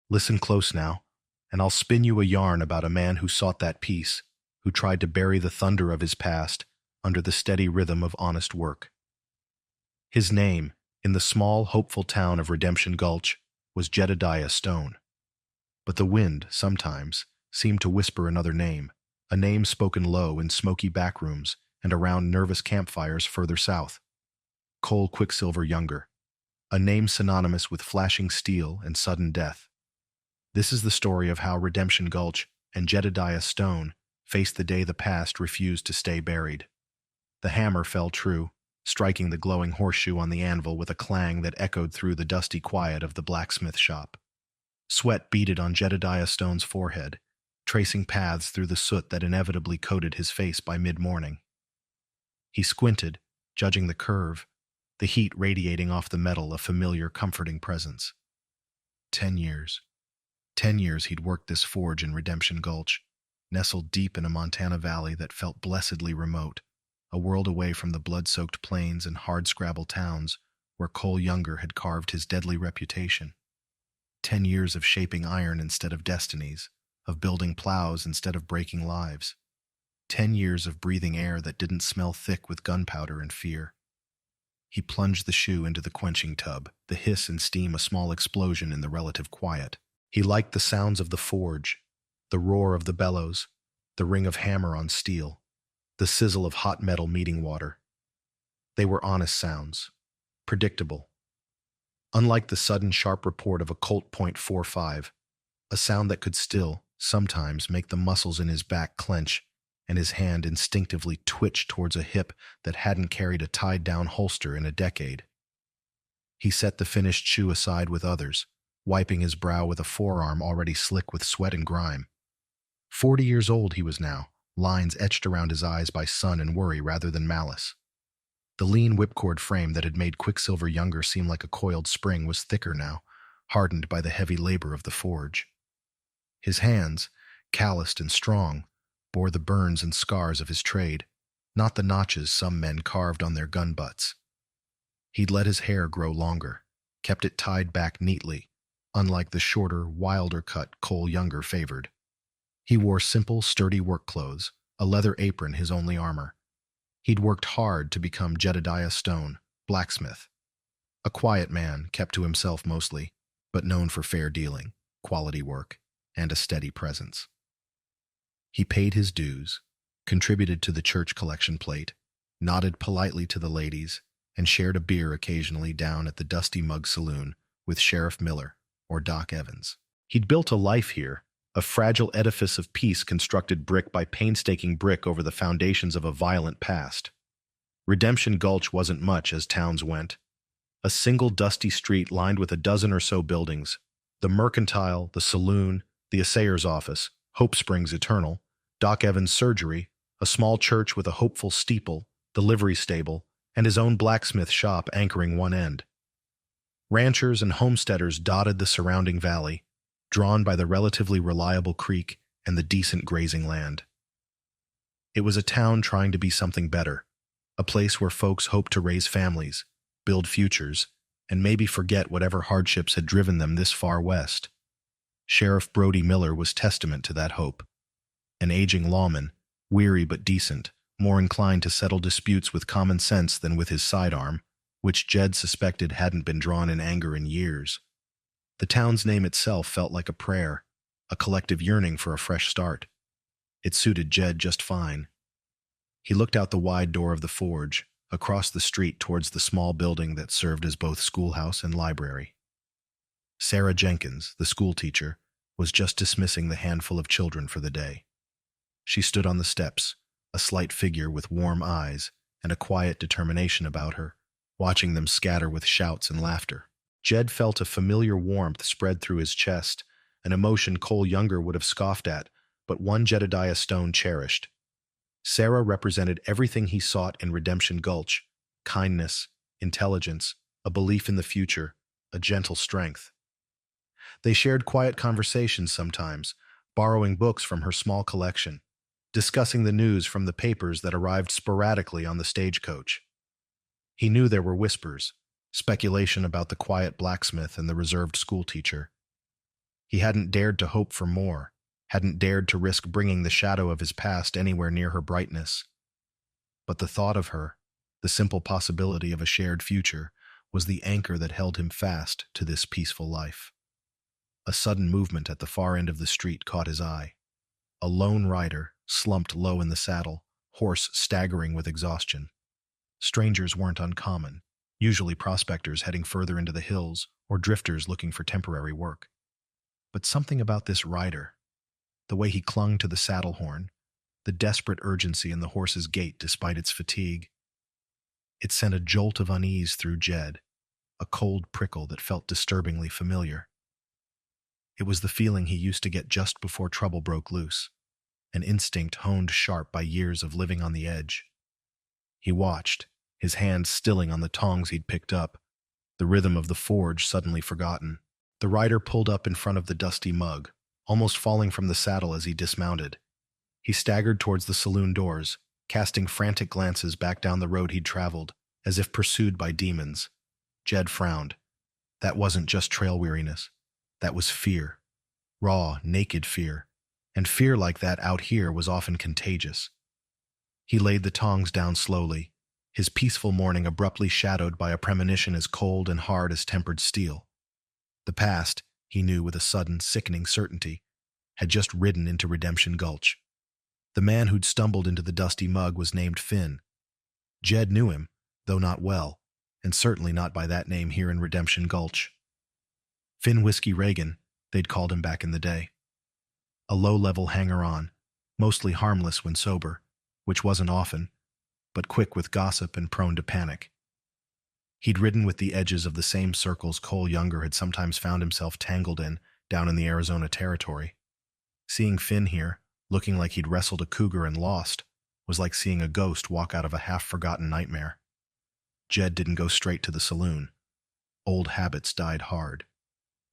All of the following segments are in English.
Listen close now, and I'll spin you a yarn about a man who sought that peace, who tried to bury the thunder of his past under the steady rhythm of honest work. His name, in the small, hopeful town of Redemption Gulch, was Jedediah Stone. But the wind, sometimes, seemed to whisper another name, a name spoken low in smoky backrooms and around nervous campfires further south. Cole Quicksilver Younger, a name synonymous with flashing steel and sudden death. This is the story of how Redemption Gulch and Jedediah Stone faced the day the past refused to stay buried. The hammer fell true, striking the glowing horseshoe on the anvil with a clang that echoed through the dusty quiet of the blacksmith shop. Sweat beaded on Jedediah Stone's forehead, tracing paths through the soot that inevitably coated his face by mid-morning. He squinted, judging the curve, the heat radiating off the metal a familiar, comforting presence. 10 years. 10 years he'd worked this forge in Redemption Gulch, nestled deep in a Montana valley that felt blessedly remote, a world away from the blood-soaked plains and hard-scrabble towns where Cole Younger had carved his deadly reputation. 10 years of shaping iron instead of destinies, of building plows instead of breaking lives. 10 years of breathing air that didn't smell thick with gunpowder and fear. He plunged the shoe into the quenching tub, the hiss and steam a small explosion in the relative quiet. He liked the sounds of the forge, the roar of the bellows, the ring of hammer on steel, the sizzle of hot metal meeting water. They were honest sounds, predictable. Unlike the sudden sharp report of a Colt .45, a sound that could still, sometimes, make the muscles in his back clench and his hand instinctively twitch towards a hip that hadn't carried a tied-down holster in a decade. He set the finished shoe aside with others, wiping his brow with a forearm already slick with sweat and grime. 40 years old he was now, lines etched around his eyes by sun and worry rather than malice. The lean whipcord frame that had made Quicksilver Younger seem like a coiled spring was thicker now, hardened by the heavy labor of the forge. His hands, calloused and strong, bore the burns and scars of his trade, not the notches some men carved on their gun butts. He'd let his hair grow longer, kept it tied back neatly, unlike the shorter, wilder cut Cole Younger favored. He wore simple, sturdy work clothes, a leather apron his only armor. He'd worked hard to become Jedediah Stone, blacksmith. A quiet man, kept to himself mostly, but known for fair dealing, quality work, and a steady presence. He paid his dues, contributed to the church collection plate, nodded politely to the ladies, and shared a beer occasionally down at the Dusty Mug Saloon with Sheriff Miller or Doc Evans. He'd built a life here, a fragile edifice of peace constructed brick by painstaking brick over the foundations of a violent past. Redemption Gulch wasn't much as towns went. A single dusty street lined with a dozen or so buildings, the Mercantile, the Saloon, the Assayer's Office, Hope Springs Eternal, Doc Evans' Surgery, a small church with a hopeful steeple, the livery stable, and his own blacksmith shop anchoring one end. Ranchers and homesteaders dotted the surrounding valley, drawn by the relatively reliable creek and the decent grazing land. It was a town trying to be something better, a place where folks hoped to raise families, build futures, and maybe forget whatever hardships had driven them this far west. Sheriff Brody Miller was testament to that hope. An aging lawman, weary but decent, more inclined to settle disputes with common sense than with his sidearm, which Jed suspected hadn't been drawn in anger in years. The town's name itself felt like a prayer, a collective yearning for a fresh start. It suited Jed just fine. He looked out the wide door of the forge, across the street towards the small building that served as both schoolhouse and library. Sarah Jenkins, the schoolteacher, was just dismissing the handful of children for the day. She stood on the steps, a slight figure with warm eyes and a quiet determination about her, watching them scatter with shouts and laughter. Jed felt a familiar warmth spread through his chest, an emotion Cole Younger would have scoffed at, but one Jedediah Stone cherished. Sarah represented everything he sought in Redemption Gulch: kindness, intelligence, a belief in the future, a gentle strength. They shared quiet conversations sometimes, borrowing books from her small collection, discussing the news from the papers that arrived sporadically on the stagecoach. He knew there were whispers, speculation about the quiet blacksmith and the reserved schoolteacher. He hadn't dared to hope for more, hadn't dared to risk bringing the shadow of his past anywhere near her brightness. But the thought of her, the simple possibility of a shared future, was the anchor that held him fast to this peaceful life. A sudden movement at the far end of the street caught his eye. A lone rider, slumped low in the saddle, horse staggering with exhaustion. Strangers weren't uncommon, usually prospectors heading further into the hills or drifters looking for temporary work. But something about this rider, the way he clung to the saddle horn, the desperate urgency in the horse's gait despite its fatigue, it sent a jolt of unease through Jed, a cold prickle that felt disturbingly familiar. It was the feeling he used to get just before trouble broke loose, an instinct honed sharp by years of living on the edge. He watched, his hand stilling on the tongs he'd picked up, the rhythm of the forge suddenly forgotten. The rider pulled up in front of the dusty mug, almost falling from the saddle as he dismounted. He staggered towards the saloon doors, casting frantic glances back down the road he'd traveled, as if pursued by demons. Jed frowned. That wasn't just trail weariness. That was fear. Raw, naked fear. And fear like that out here was often contagious. He laid the tongs down slowly, his peaceful morning abruptly shadowed by a premonition as cold and hard as tempered steel. The past, he knew with a sudden, sickening certainty, had just ridden into Redemption Gulch. The man who'd stumbled into the dusty mug was named Finn. Jed knew him, though not well, and certainly not by that name here in Redemption Gulch. Finn Whiskey Reagan, they'd called him back in the day. A low-level hanger-on, mostly harmless when sober, which wasn't often, but quick with gossip and prone to panic. He'd ridden with the edges of the same circles Cole Younger had sometimes found himself tangled in down in the Arizona territory. Seeing Finn here, looking like he'd wrestled a cougar and lost, was like seeing a ghost walk out of a half-forgotten nightmare. Jed didn't go straight to the saloon. Old habits died hard.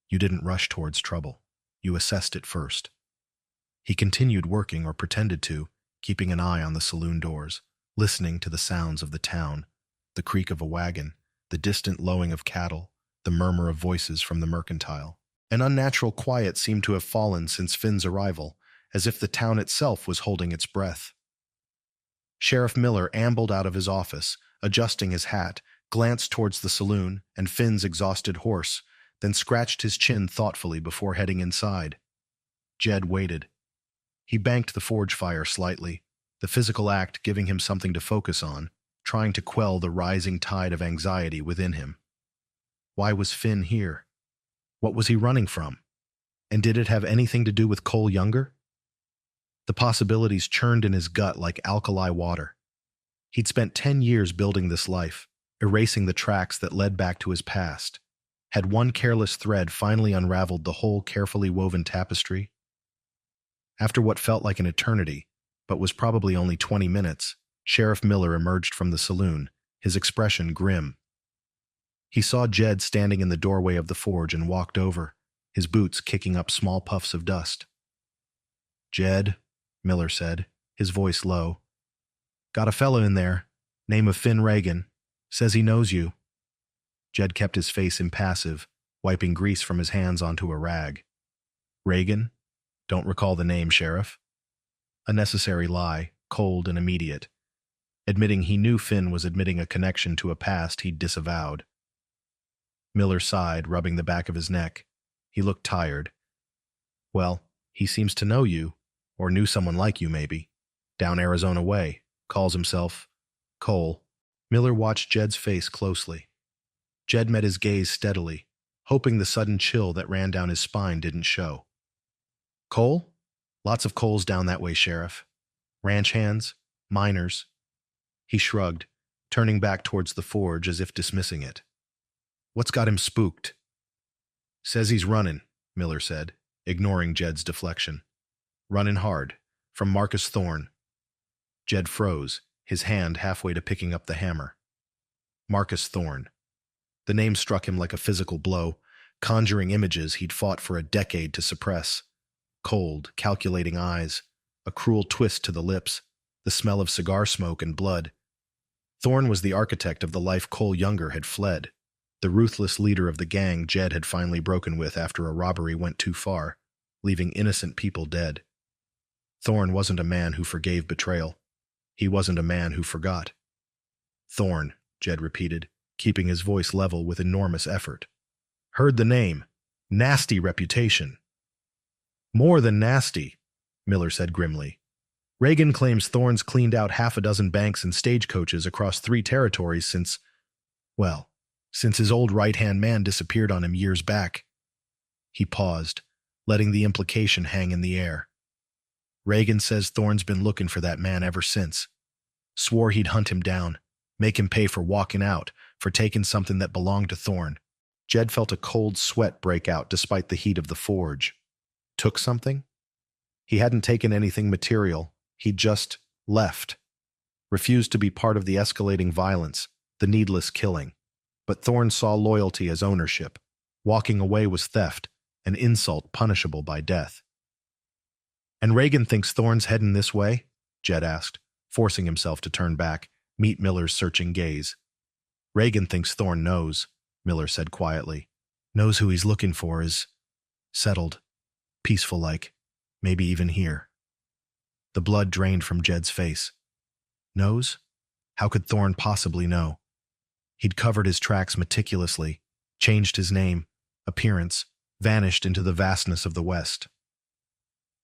You didn't rush towards trouble. You assessed it first. He continued working, or pretended to, keeping an eye on the saloon doors, listening to the sounds of the town, the creak of a wagon, the distant lowing of cattle, the murmur of voices from the mercantile. An unnatural quiet seemed to have fallen since Finn's arrival, as if the town itself was holding its breath. Sheriff Miller ambled out of his office, adjusting his hat, glanced towards the saloon and Finn's exhausted horse, then scratched his chin thoughtfully before heading inside. Jed waited. He banked the forge fire slightly, the physical act giving him something to focus on, trying to quell the rising tide of anxiety within him. Why was Finn here? What was he running from? And did it have anything to do with Cole Younger? The possibilities churned in his gut like alkali water. He'd spent 10 years building this life, erasing the tracks that led back to his past. Had one careless thread finally unraveled the whole carefully woven tapestry? After what felt like an eternity, but was probably only 20 minutes, Sheriff Miller emerged from the saloon, his expression grim. He saw Jed standing in the doorway of the forge and walked over, his boots kicking up small puffs of dust. "Jed," Miller said, his voice low. "Got a fella in there, name of Finn Reagan. Says he knows you." Jed kept his face impassive, wiping grease from his hands onto a rag. "Reagan? Don't recall the name, Sheriff." A necessary lie, cold and immediate. Admitting he knew Finn was admitting a connection to a past he'd disavowed. Miller sighed, rubbing the back of his neck. He looked tired. "Well, he seems to know you, or knew someone like you maybe. Down Arizona way. Calls himself Cole." Miller watched Jed's face closely. Jed met his gaze steadily, hoping the sudden chill that ran down his spine didn't show. "Cole? Lots of Coles down that way, Sheriff. Ranch hands, miners." He shrugged, turning back towards the forge as if dismissing it. "What's got him spooked?" "Says he's running," Miller said, ignoring Jed's deflection. "Running hard. From Marcus Thorne." Jed froze, his hand halfway to picking up the hammer. Marcus Thorne. The name struck him like a physical blow, conjuring images he'd fought for a decade to suppress. Cold, calculating eyes, a cruel twist to the lips, the smell of cigar smoke and blood. Thorne was the architect of the life Cole Younger had fled, the ruthless leader of the gang Jed had finally broken with after a robbery went too far, leaving innocent people dead. Thorne wasn't a man who forgave betrayal. He wasn't a man who forgot. Thorne, Jed repeated, keeping his voice level with enormous effort. Heard the name. Nasty reputation. More than nasty, Miller said grimly. Reagan claims Thorne's cleaned out half a dozen banks and stagecoaches across 3 territories since his old right-hand man disappeared on him years back. He paused, letting the implication hang in the air. Reagan says Thorne's been looking for that man ever since. Swore he'd hunt him down, make him pay for walking out, for taking something that belonged to Thorne. Jed felt a cold sweat break out despite the heat of the forge. Took something? He hadn't taken anything material. He'd just left. Refused to be part of the escalating violence, the needless killing. But Thorne saw loyalty as ownership. Walking away was theft, an insult punishable by death. And Reagan thinks Thorne's heading this way? Jed asked, forcing himself to turn back, meet Miller's searching gaze. Reagan thinks Thorne knows, Miller said quietly. Knows who he's looking for is settled, peaceful-like, maybe even here. The blood drained from Jed's face. Knows? How could Thorne possibly know? He'd covered his tracks meticulously, changed his name, appearance, vanished into the vastness of the West.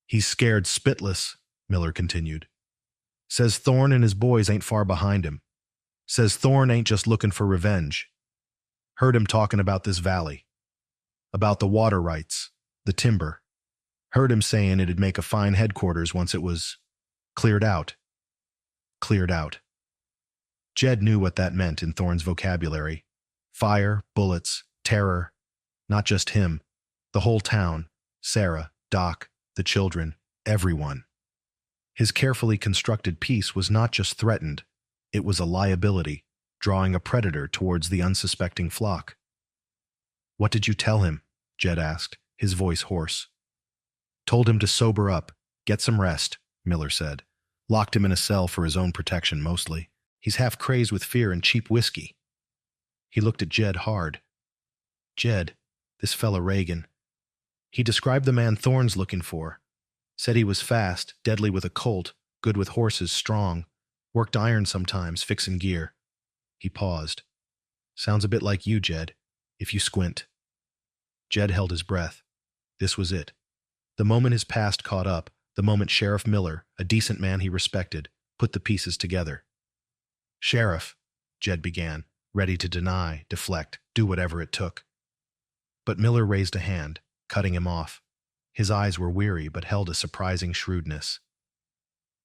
He's scared spitless, Miller continued. Says Thorne and his boys ain't far behind him. Says Thorne ain't just looking for revenge. Heard him talking about this valley. About the water rights, the timber. Heard him saying it'd make a fine headquarters once it was cleared out. Cleared out. Jed knew what that meant in Thorne's vocabulary. Fire, bullets, terror. Not just him. The whole town. Sarah, Doc, the children, everyone. His carefully constructed peace was not just threatened, it was a liability, drawing a predator towards the unsuspecting flock. What did you tell him? Jed asked, his voice hoarse. Told him to sober up, get some rest, Miller said. Locked him in a cell for his own protection mostly. He's half crazed with fear and cheap whiskey. He looked at Jed hard. Jed, this fella Reagan. He described the man Thorne's looking for. Said he was fast, deadly with a Colt, good with horses, strong. Worked iron sometimes, fixin' gear. He paused. Sounds a bit like you, Jed, if you squint. Jed held his breath. This was it. The moment his past caught up, the moment Sheriff Miller, a decent man he respected, put the pieces together. Sheriff, Jed began, ready to deny, deflect, do whatever it took. But Miller raised a hand, cutting him off. His eyes were weary but held a surprising shrewdness.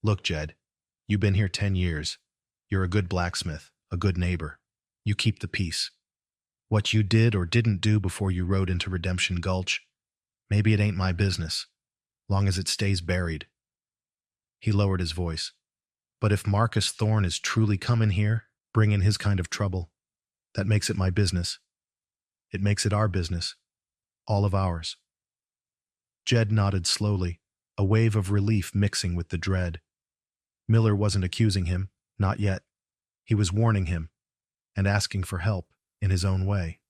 Look, Jed, you've been here 10 years. You're a good blacksmith, a good neighbor. You keep the peace. What you did or didn't do before you rode into Redemption Gulch, maybe it ain't my business, long as it stays buried. He lowered his voice. But if Marcus Thorne is truly coming here, bringing his kind of trouble, that makes it my business. It makes it our business. All of ours. Jed nodded slowly, a wave of relief mixing with the dread. Miller wasn't accusing him, not yet. He was warning him, and asking for help in his own way.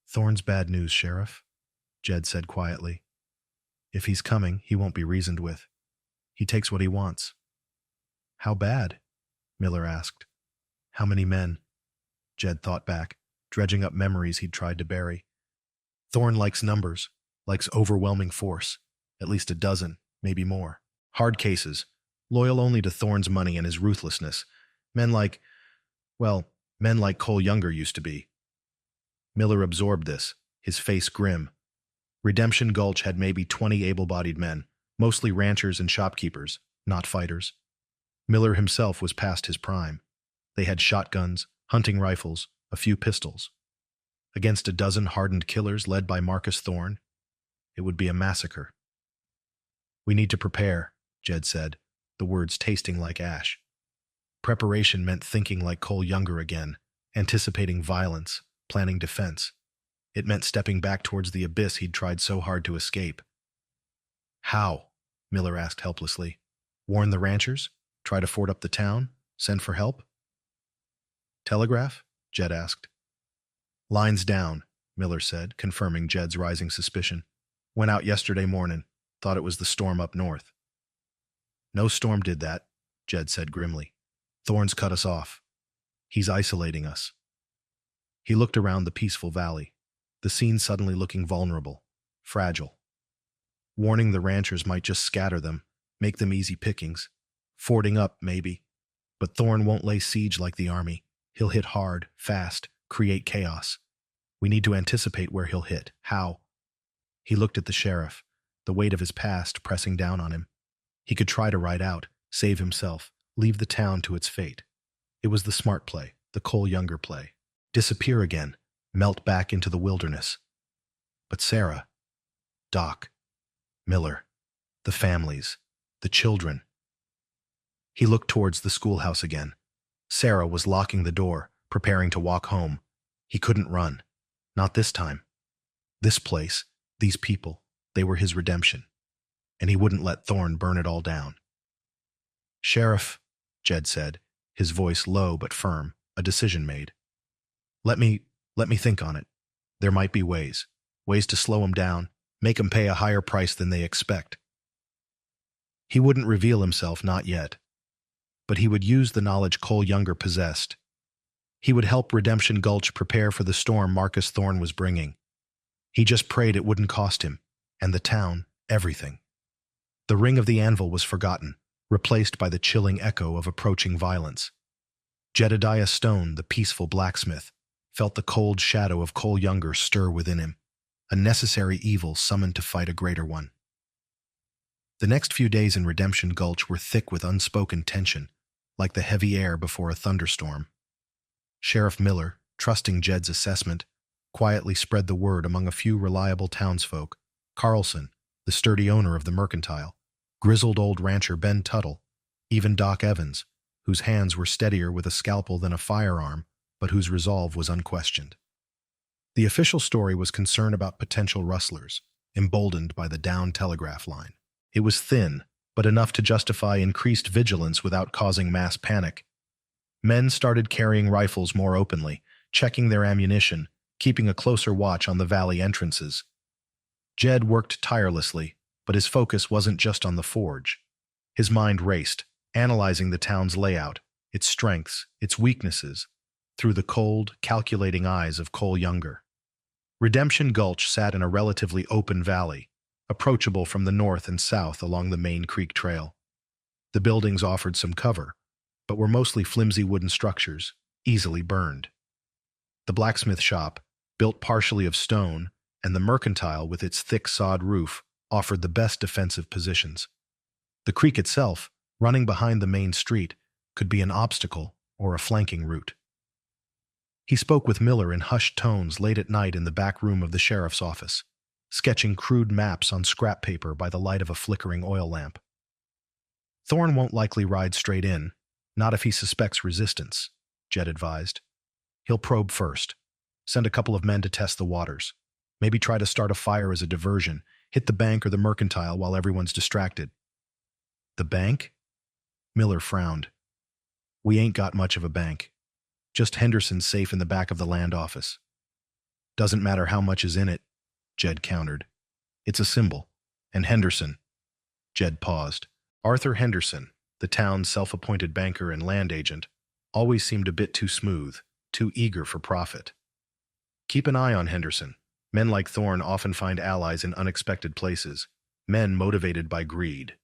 Thorne's bad news, Sheriff, Jed said quietly. If he's coming, he won't be reasoned with. He takes what he wants. How bad? Miller asked. How many men? Jed thought back, dredging up memories he'd tried to bury. Thorne likes numbers, likes overwhelming force, at least a dozen, maybe more. Hard cases, loyal only to Thorne's money and his ruthlessness. Men like Cole Younger used to be. Miller absorbed this, his face grim. Redemption Gulch had maybe 20 able-bodied men, mostly ranchers and shopkeepers, not fighters. Miller himself was past his prime. They had shotguns, hunting rifles, a few pistols. Against a dozen hardened killers led by Marcus Thorne, it would be a massacre. We need to prepare, Jed said, the words tasting like ash. Preparation meant thinking like Cole Younger again, anticipating violence, planning defense. It meant stepping back towards the abyss he'd tried so hard to escape. How? Miller asked helplessly. Warn the ranchers? Try to ford up the town? Send for help? Telegraph? Jed asked. Lines down, Miller said, confirming Jed's rising suspicion. Went out yesterday morning. Thought it was the storm up north. No storm did that, Jed said grimly. Thorne's cut us off. He's isolating us. He looked around the peaceful valley, the scene suddenly looking vulnerable, fragile. Warning the ranchers might just scatter them, make them easy pickings. Fording up, maybe. But Thorne won't lay siege like the army. He'll hit hard, fast, create chaos. We need to anticipate where he'll hit. How? He looked at the sheriff, the weight of his past pressing down on him. He could try to ride out, save himself, leave the town to its fate. It was the smart play, the Cole Younger play. Disappear again, melt back into the wilderness. But Sarah, Doc, Miller, the families, the children. He looked towards the schoolhouse again. Sarah was locking the door, preparing to walk home. He couldn't run. Not this time. This place, these people, they were his redemption. And he wouldn't let Thorne burn it all down. Sheriff, Jed said, his voice low but firm, a decision made. Let me think on it. There might be ways to slow him down, make him pay a higher price than they expect. He wouldn't reveal himself, not yet. But he would use the knowledge Cole Younger possessed. He would help Redemption Gulch prepare for the storm Marcus Thorne was bringing. He just prayed it wouldn't cost him, and the town, everything. The ring of the anvil was forgotten, replaced by the chilling echo of approaching violence. Jedediah Stone, the peaceful blacksmith, felt the cold shadow of Cole Younger stir within him, a necessary evil summoned to fight a greater one. The next few days in Redemption Gulch were thick with unspoken tension, like the heavy air before a thunderstorm. Sheriff Miller, trusting Jed's assessment, quietly spread the word among a few reliable townsfolk. Carlson, the sturdy owner of the mercantile, grizzled old rancher Ben Tuttle, even Doc Evans, whose hands were steadier with a scalpel than a firearm, but whose resolve was unquestioned. The official story was concern about potential rustlers, emboldened by the down telegraph line. It was thin, but enough to justify increased vigilance without causing mass panic. Men started carrying rifles more openly, checking their ammunition, keeping a closer watch on the valley entrances. Jed worked tirelessly, but his focus wasn't just on the forge. His mind raced, analyzing the town's layout, its strengths, its weaknesses, through the cold, calculating eyes of Cole Younger. Redemption Gulch sat in a relatively open valley, approachable from the north and south along the main creek trail. The buildings offered some cover, but were mostly flimsy wooden structures, easily burned. The blacksmith shop, built partially of stone, and the mercantile with its thick sod roof offered the best defensive positions. The creek itself, running behind the main street, could be an obstacle or a flanking route. He spoke with Miller in hushed tones late at night in the back room of the sheriff's office, sketching crude maps on scrap paper by the light of a flickering oil lamp. Thorne won't likely ride straight in, not if he suspects resistance, Jed advised. He'll probe first, send a couple of men to test the waters, maybe try to start a fire as a diversion, hit the bank or the mercantile while everyone's distracted. The bank? Miller frowned. We ain't got much of a bank. Just Henderson's safe in the back of the land office. Doesn't matter how much is in it, Jed countered. It's a symbol. And Henderson. Jed paused. Arthur Henderson, the town's self-appointed banker and land agent, always seemed a bit too smooth, too eager for profit. Keep an eye on Henderson. Men like Thorne often find allies in unexpected places, men motivated by greed.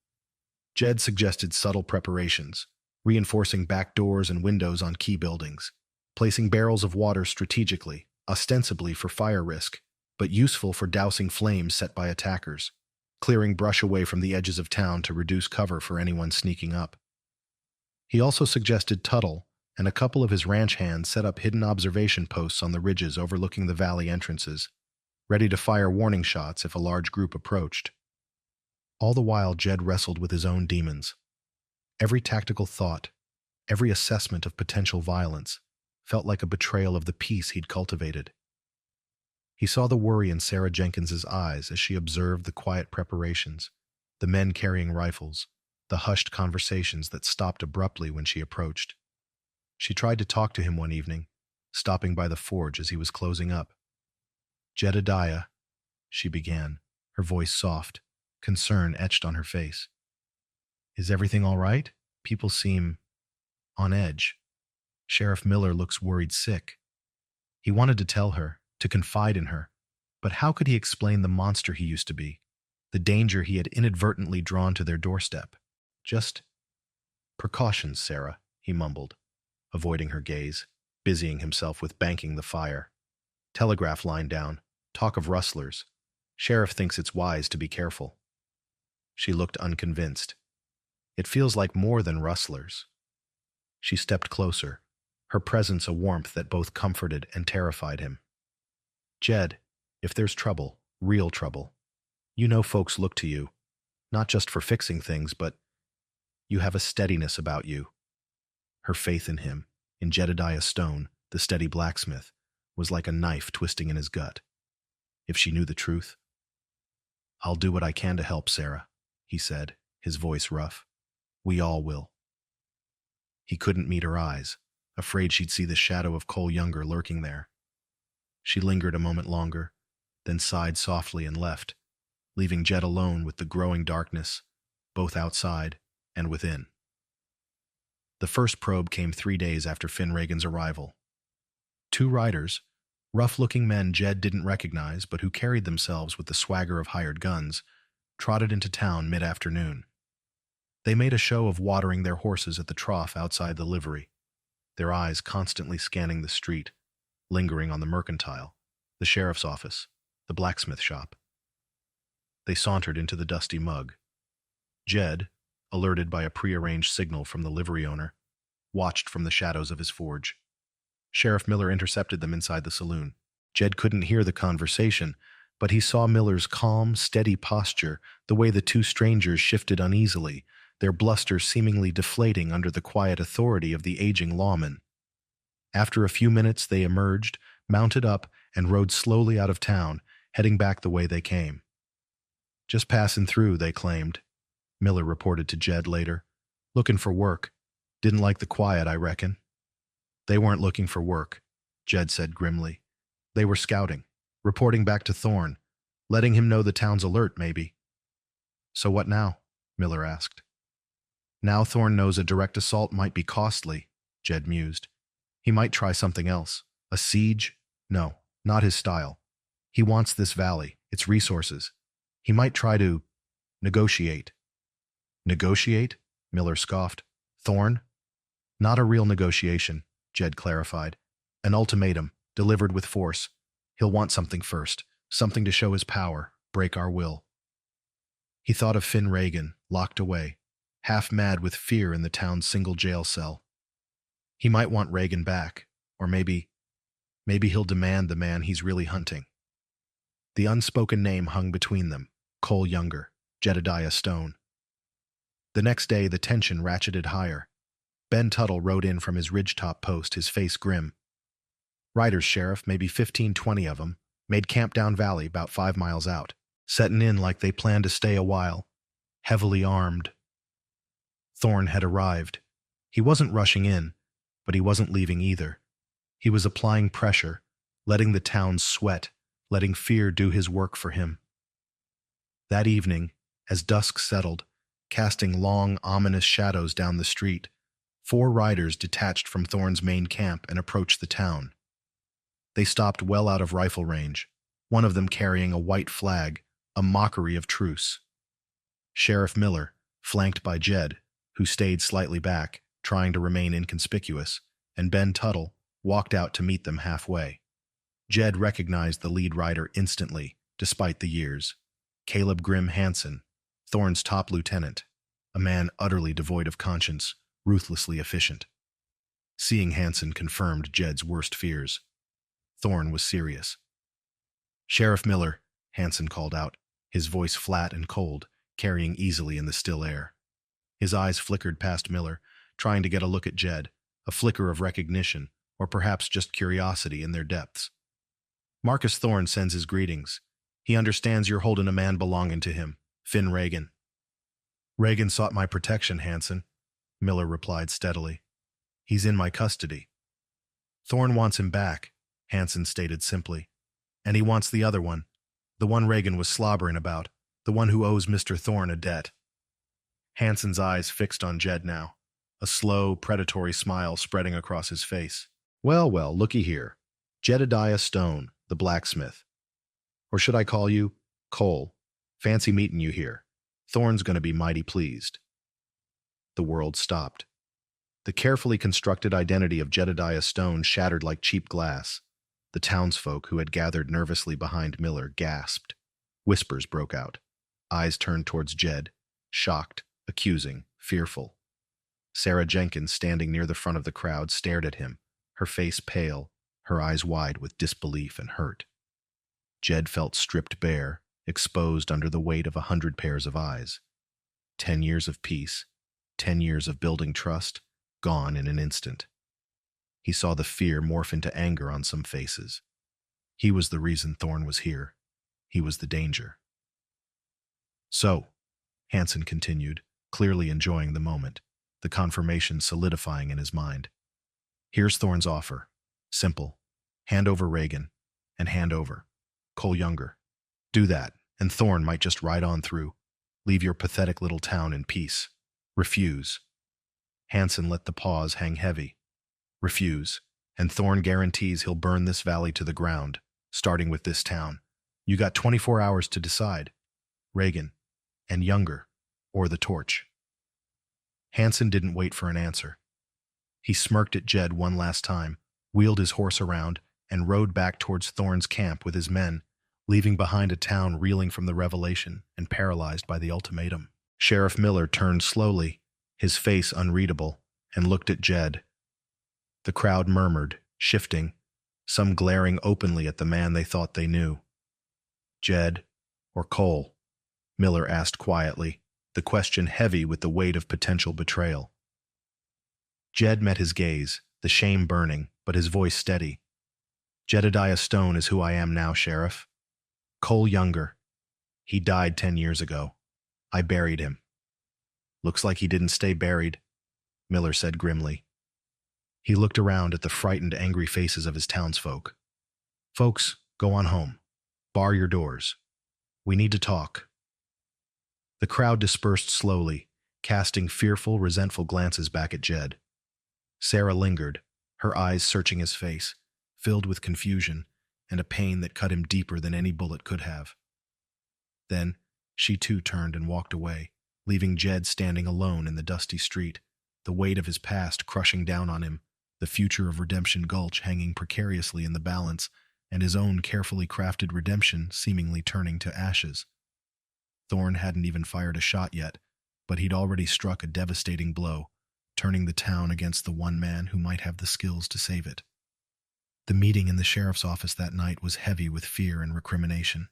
Jed suggested subtle preparations, reinforcing back doors and windows on key buildings, placing barrels of water strategically, ostensibly for fire risk, but useful for dousing flames set by attackers, clearing brush away from the edges of town to reduce cover for anyone sneaking up. He also suggested Tuttle and a couple of his ranch hands set up hidden observation posts on the ridges overlooking the valley entrances, ready to fire warning shots if a large group approached. All the while, Jed wrestled with his own demons. Every tactical thought, every assessment of potential violence, felt like a betrayal of the peace he'd cultivated. He saw the worry in Sarah Jenkins's eyes as she observed the quiet preparations, the men carrying rifles, the hushed conversations that stopped abruptly when she approached. She tried to talk to him one evening, stopping by the forge as he was closing up. "Jedediah," she began, her voice soft, concern etched on her face. "Is everything all right? People seem on edge." Sheriff Miller looks worried sick. He wanted to tell her, to confide in her, but how could he explain the monster he used to be, the danger he had inadvertently drawn to their doorstep? "Just precautions, Sarah," he mumbled, avoiding her gaze, busying himself with banking the fire. "Telegraph line down. Talk of rustlers. Sheriff thinks it's wise to be careful." She looked unconvinced. "It feels like more than rustlers." She stepped closer, her presence a warmth that both comforted and terrified him. "Jed, if there's trouble, real trouble, you know folks look to you, not just for fixing things, but you have a steadiness about you." Her faith in him, in Jedediah Stone, the steady blacksmith, was like a knife twisting in his gut. If she knew the truth. "I'll do what I can to help, Sarah," he said, his voice rough. "We all will." He couldn't meet her eyes, afraid she'd see the shadow of Cole Younger lurking there. She lingered a moment longer, then sighed softly and left, leaving Jed alone with the growing darkness, both outside and within. The first probe came 3 days after Finn Reagan's arrival. 2 riders, rough-looking men Jed didn't recognize but who carried themselves with the swagger of hired guns, trotted into town mid-afternoon. They made a show of watering their horses at the trough outside the livery, their eyes constantly scanning the street, lingering on the mercantile, the sheriff's office, the blacksmith shop. They sauntered into the dusty mug. Jed, alerted by a prearranged signal from the livery owner, watched from the shadows of his forge. Sheriff Miller intercepted them inside the saloon. Jed couldn't hear the conversation, but he saw Miller's calm, steady posture, the way the 2 strangers shifted uneasily, their bluster seemingly deflating under the quiet authority of the aging lawman. After a few minutes they emerged, mounted up, and rode slowly out of town, heading back the way they came. "Just passing through," they claimed. Miller reported to Jed later. "Looking for work. Didn't like the quiet, I reckon." "They weren't looking for work," Jed said grimly. "They were scouting, reporting back to Thorne, letting him know the town's alert, maybe." "So what now?" Miller asked. "Now Thorne knows a direct assault might be costly," Jed mused. "He might try something else. A siege? No, not his style. He wants this valley, its resources. He might try to negotiate." "Negotiate?" Miller scoffed. "Thorne?" "Not a real negotiation," Jed clarified. "An ultimatum, delivered with force. He'll want something first, something to show his power, break our will." He thought of Finn Reagan, locked away, half mad with fear in the town's single jail cell. He might want Reagan back, or maybe he'll demand the man he's really hunting. The unspoken name hung between them, Cole Younger, Jedediah Stone. The next day the tension ratcheted higher. Ben Tuttle rode in from his ridgetop post, his face grim. "Riders, Sheriff, maybe 15-20 of them, made camp down valley about 5 miles out, setting in like they planned to stay a while, heavily armed." Thorne had arrived. He wasn't rushing in, but he wasn't leaving either. He was applying pressure, letting the town sweat, letting fear do his work for him. That evening, as dusk settled, casting long, ominous shadows down the street, 4 riders detached from Thorne's main camp and approached the town. They stopped well out of rifle range, one of them carrying a white flag, a mockery of truce. Sheriff Miller, flanked by Jed, who stayed slightly back, trying to remain inconspicuous, and Ben Tuttle walked out to meet them halfway. Jed recognized the lead rider instantly, despite the years. Caleb Grimm Hansen, Thorne's top lieutenant, a man utterly devoid of conscience, ruthlessly efficient. Seeing Hansen confirmed Jed's worst fears. Thorne was serious. "Sheriff Miller," Hansen called out, his voice flat and cold, carrying easily in the still air. His eyes flickered past Miller, trying to get a look at Jed, a flicker of recognition, or perhaps just curiosity in their depths. "Marcus Thorne sends his greetings. He understands you're holding a man belonging to him, Finn Reagan." "Reagan sought my protection, Hansen," Miller replied steadily. "He's in my custody." Thorne wants him back, Hansen stated simply. And he wants the other one, the one Reagan was slobbering about, the one who owes Mr. Thorne a debt. Hansen's eyes fixed on Jed now, a slow, predatory smile spreading across his face. Well, well, looky here. Jedediah Stone, the blacksmith. Or should I call you Cole? Fancy meeting you here. Thorne's going to be mighty pleased. The world stopped. The carefully constructed identity of Jedediah Stone shattered like cheap glass. The townsfolk who had gathered nervously behind Miller gasped. Whispers broke out. Eyes turned towards Jed, shocked, accusing, fearful. Sarah Jenkins, standing near the front of the crowd, stared at him, her face pale, her eyes wide with disbelief and hurt. Jed felt stripped bare, exposed under the weight of 100 pairs of eyes. 10 years of peace, 10 years of building trust, gone in an instant. He saw the fear morph into anger on some faces. He was the reason Thorne was here. He was the danger. So, Hansen continued, clearly enjoying the moment, the confirmation solidifying in his mind. Here's Thorne's offer. Simple. Hand over Reagan, and hand over Cole Younger. Do that, and Thorne might just ride on through. Leave your pathetic little town in peace. Refuse. Hansen let the pause hang heavy. Refuse, and Thorne guarantees he'll burn this valley to the ground, starting with this town. You got 24 hours to decide. Reagan, and Younger, or the torch. Hansen didn't wait for an answer. He smirked at Jed one last time, wheeled his horse around, and rode back towards Thorne's camp with his men, leaving behind a town reeling from the revelation and paralyzed by the ultimatum. Sheriff Miller turned slowly, his face unreadable, and looked at Jed. The crowd murmured, shifting, some glaring openly at the man they thought they knew. Jed or Cole? Miller asked quietly, the question heavy with the weight of potential betrayal. Jed met his gaze, the shame burning, but his voice steady. Jedediah Stone is who I am now, Sheriff. Cole Younger. He died 10 years ago. I buried him. Looks like he didn't stay buried, Miller said grimly. He looked around at the frightened, angry faces of his townsfolk. Folks, go on home. Bar your doors. We need to talk. The crowd dispersed slowly, casting fearful, resentful glances back at Jed. Sarah lingered, her eyes searching his face, filled with confusion and a pain that cut him deeper than any bullet could have. Then, she too turned and walked away, leaving Jed standing alone in the dusty street, the weight of his past crushing down on him, the future of Redemption Gulch hanging precariously in the balance, and his own carefully crafted redemption seemingly turning to ashes. Thorne hadn't even fired a shot yet, but he'd already struck a devastating blow, turning the town against the one man who might have the skills to save it. The meeting in the sheriff's office that night was heavy with fear and recrimination.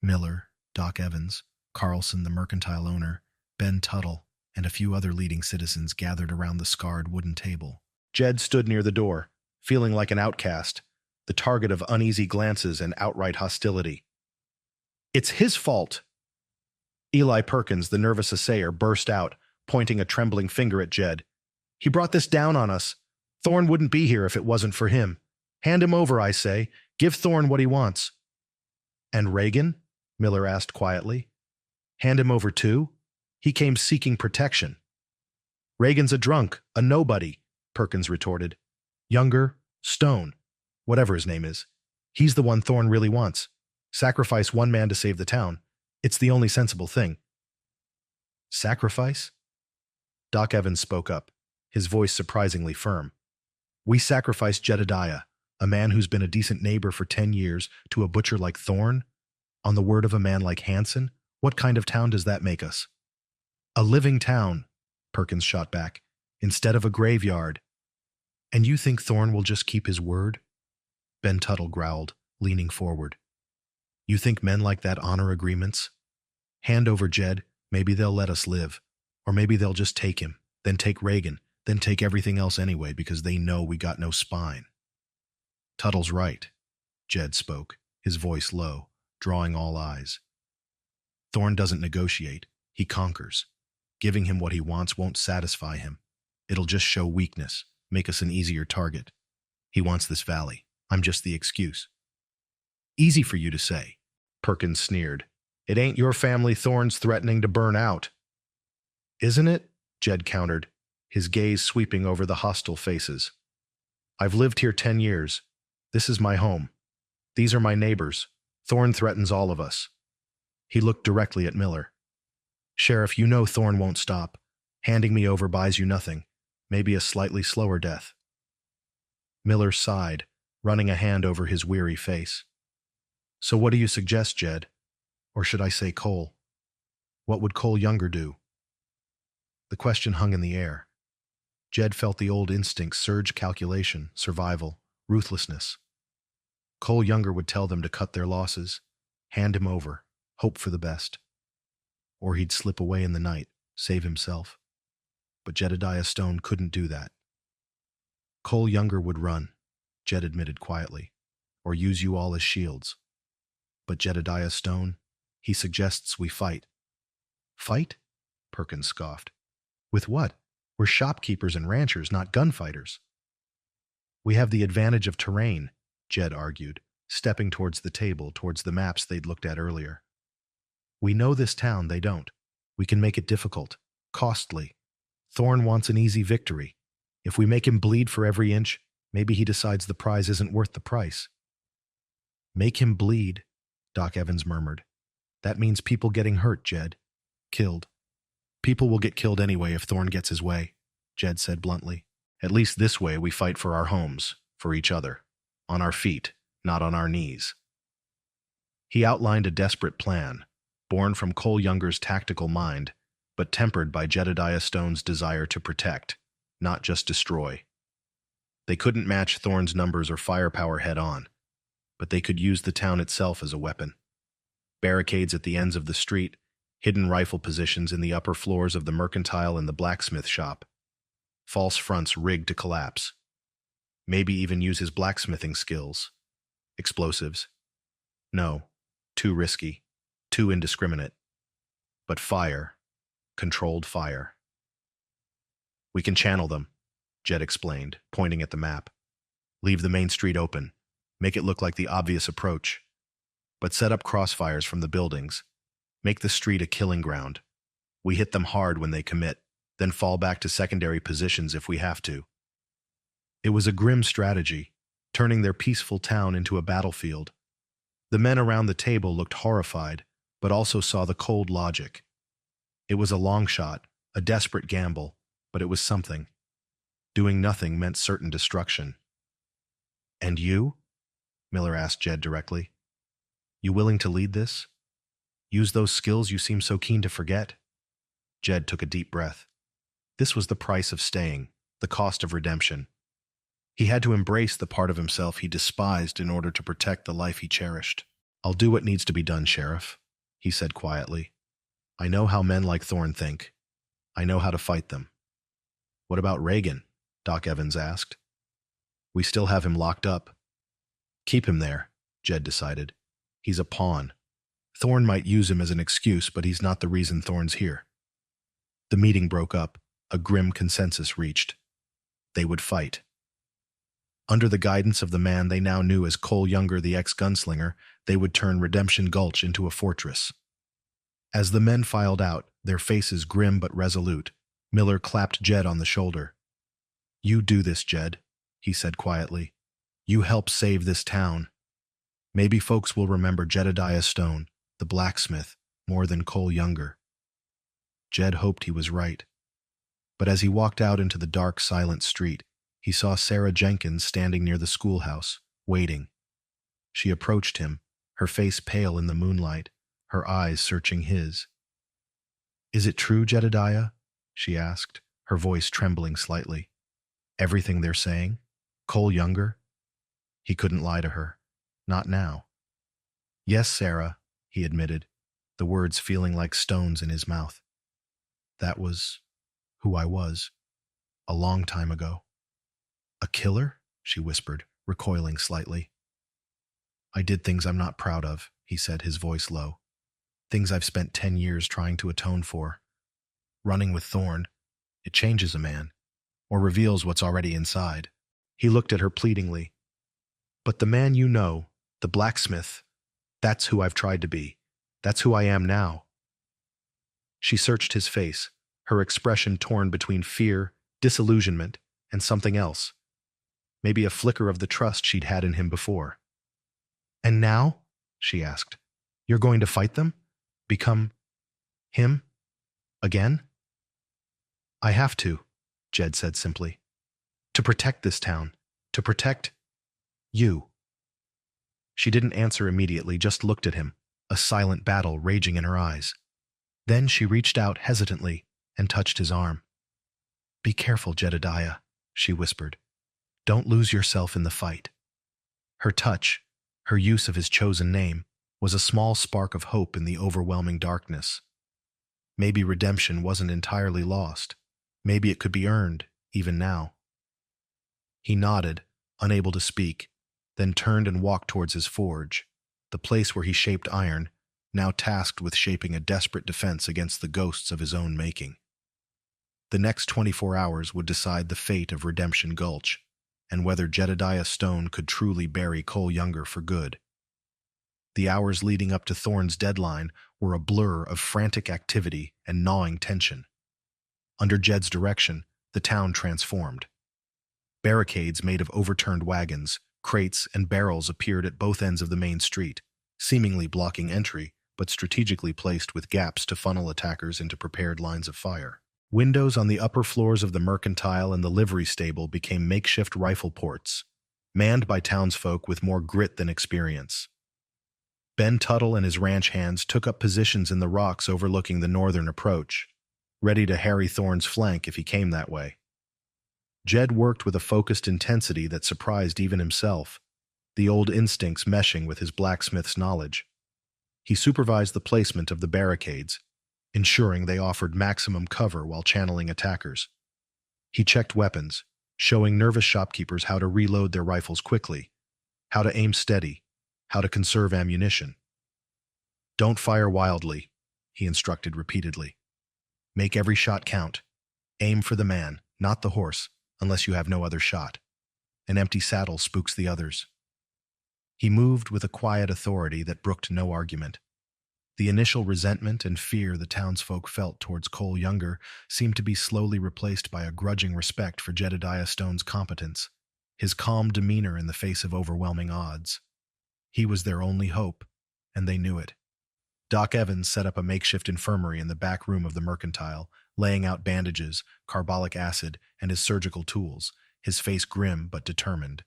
Miller, Doc Evans, Carlson the mercantile owner, Ben Tuttle, and a few other leading citizens gathered around the scarred wooden table. Jed stood near the door, feeling like an outcast, the target of uneasy glances and outright hostility. It's his fault! Eli Perkins, the nervous assayer, burst out, pointing a trembling finger at Jed. He brought this down on us. Thorne wouldn't be here if it wasn't for him. Hand him over, I say. Give Thorne what he wants. And Reagan? Miller asked quietly. Hand him over too? He came seeking protection. Reagan's a drunk, a nobody, Perkins retorted. Younger, Stone, whatever his name is. He's the one Thorne really wants. Sacrifice one man to save the town. It's the only sensible thing. Sacrifice? Doc Evans spoke up, his voice surprisingly firm. We sacrificed Jedediah, a man who's been a decent neighbor for 10 years, to a butcher like Thorne? On the word of a man like Hansen? What kind of town does that make us? A living town, Perkins shot back, instead of a graveyard. And you think Thorne will just keep his word? Ben Tuttle growled, leaning forward. You think men like that honor agreements? Hand over Jed, maybe they'll let us live. Or maybe they'll just take him, then take Reagan, then take everything else anyway because they know we got no spine. Tuttle's right, Jed spoke, his voice low, drawing all eyes. Thorne doesn't negotiate, he conquers. Giving him what he wants won't satisfy him. It'll just show weakness, make us an easier target. He wants this valley. I'm just the excuse. Easy for you to say, Perkins sneered. It ain't your family thorns threatening to burn out. Isn't it? Jed countered, his gaze sweeping over the hostile faces. I've lived here 10 years. This is my home. These are my neighbors. Thorn threatens all of us. He looked directly at Miller. Sheriff, you know Thorn won't stop. Handing me over buys you nothing, maybe a slightly slower death. Miller sighed, running a hand over his weary face. So what do you suggest, Jed? Or should I say Cole? What would Cole Younger do? The question hung in the air. Jed felt the old instincts surge: calculation, survival, ruthlessness. Cole Younger would tell them to cut their losses, hand him over, hope for the best. Or he'd slip away in the night, save himself. But Jedediah Stone couldn't do that. Cole Younger would run, Jed admitted quietly, or use you all as shields. But Jedediah Stone, he suggests we fight. Fight? Perkins scoffed. With what? We're shopkeepers and ranchers, not gunfighters. We have the advantage of terrain, Jed argued, stepping towards the table, towards the maps they'd looked at earlier. We know this town, they don't. We can make it difficult, costly. Thorn wants an easy victory. If we make him bleed for every inch, maybe he decides the prize isn't worth the price. Make him bleed, Doc Evans murmured. That means people getting hurt, Jed. Killed. People will get killed anyway if Thorn gets his way, Jed said bluntly. At least this way we fight for our homes, for each other. On our feet, not on our knees. He outlined a desperate plan, born from Cole Younger's tactical mind, but tempered by Jedediah Stone's desire to protect, not just destroy. They couldn't match Thorn's numbers or firepower head-on, but they could use the town itself as a weapon. Barricades at the ends of the street, hidden rifle positions in the upper floors of the mercantile and the blacksmith shop, false fronts rigged to collapse. Maybe even use his blacksmithing skills. Explosives. No, too risky, too indiscriminate. But fire, controlled fire. We can channel them, Jed explained, pointing at the map. Leave the main street open, make it look like the obvious approach, but set up crossfires from the buildings. Make the street a killing ground. We hit them hard when they commit, then fall back to secondary positions if we have to. It was a grim strategy, turning their peaceful town into a battlefield. The men around the table looked horrified, but also saw the cold logic. It was a long shot, a desperate gamble, but it was something. Doing nothing meant certain destruction. And you? Miller asked Jed directly. You willing to lead this? Use those skills you seem so keen to forget? Jed took a deep breath. This was the price of staying, the cost of redemption. He had to embrace the part of himself he despised in order to protect the life he cherished. I'll do what needs to be done, Sheriff, he said quietly. I know how men like Thorn think. I know how to fight them. What about Reagan? Doc Evans asked. We still have him locked up. Keep him there, Jed decided. He's a pawn. Thorn might use him as an excuse, but he's not the reason Thorn's here. The meeting broke up, a grim consensus reached. They would fight. Under the guidance of the man they now knew as Cole Younger, the ex-gunslinger, they would turn Redemption Gulch into a fortress. As the men filed out, their faces grim but resolute, Miller clapped Jed on the shoulder. You do this, Jed, he said quietly. You help save this town. Maybe folks will remember Jedediah Stone, the blacksmith, more than Cole Younger. Jed hoped he was right. But as he walked out into the dark, silent street, he saw Sarah Jenkins standing near the schoolhouse, waiting. She approached him, her face pale in the moonlight, her eyes searching his. Is it true, Jedediah? She asked, her voice trembling slightly. Everything they're saying? Cole Younger? He couldn't lie to her. Not now. Yes, Sarah, he admitted, the words feeling like stones in his mouth. That was who I was, a long time ago. A killer? She whispered, recoiling slightly. I did things I'm not proud of, he said, his voice low. Things I've spent 10 years trying to atone for. Running with Thorn, it changes a man, or reveals what's already inside. He looked at her pleadingly. But the man you know, the blacksmith, that's who I've tried to be. That's who I am now. She searched his face, her expression torn between fear, disillusionment, and something else. Maybe a flicker of the trust she'd had in him before. And now? She asked. You're going to fight them? Become him? Again? I have to, Jed said simply. To protect this town. To protect you. She didn't answer immediately, just looked at him, a silent battle raging in her eyes. Then she reached out hesitantly and touched his arm. Be careful, Jedediah, she whispered. Don't lose yourself in the fight. Her touch, her use of his chosen name, was a small spark of hope in the overwhelming darkness. Maybe redemption wasn't entirely lost. Maybe it could be earned, even now. He nodded, unable to speak, then turned and walked towards his forge, the place where he shaped iron, now tasked with shaping a desperate defense against the ghosts of his own making. The next 24 hours would decide the fate of Redemption Gulch, and whether Jedediah Stone could truly bury Cole Younger for good. The hours leading up to Thorne's deadline were a blur of frantic activity and gnawing tension. Under Jed's direction, the town transformed. Barricades made of overturned wagons, crates, and barrels appeared at both ends of the main street, seemingly blocking entry, but strategically placed with gaps to funnel attackers into prepared lines of fire. Windows on the upper floors of the mercantile and the livery stable became makeshift rifle ports, manned by townsfolk with more grit than experience. Ben Tuttle and his ranch hands took up positions in the rocks overlooking the northern approach, ready to harry Thorne's flank if he came that way. Jed worked with a focused intensity that surprised even himself, the old instincts meshing with his blacksmith's knowledge. He supervised the placement of the barricades, ensuring they offered maximum cover while channeling attackers. He checked weapons, showing nervous shopkeepers how to reload their rifles quickly, how to aim steady, how to conserve ammunition. Don't fire wildly, he instructed repeatedly. Make every shot count. Aim for the man, not the horse, unless you have no other shot. An empty saddle spooks the others. He moved with a quiet authority that brooked no argument. The initial resentment and fear the townsfolk felt towards Cole Younger seemed to be slowly replaced by a grudging respect for Jedediah Stone's competence, his calm demeanor in the face of overwhelming odds. He was their only hope, and they knew it. Doc Evans set up a makeshift infirmary in the back room of the mercantile, laying out bandages, carbolic acid, and his surgical tools, his face grim but determined.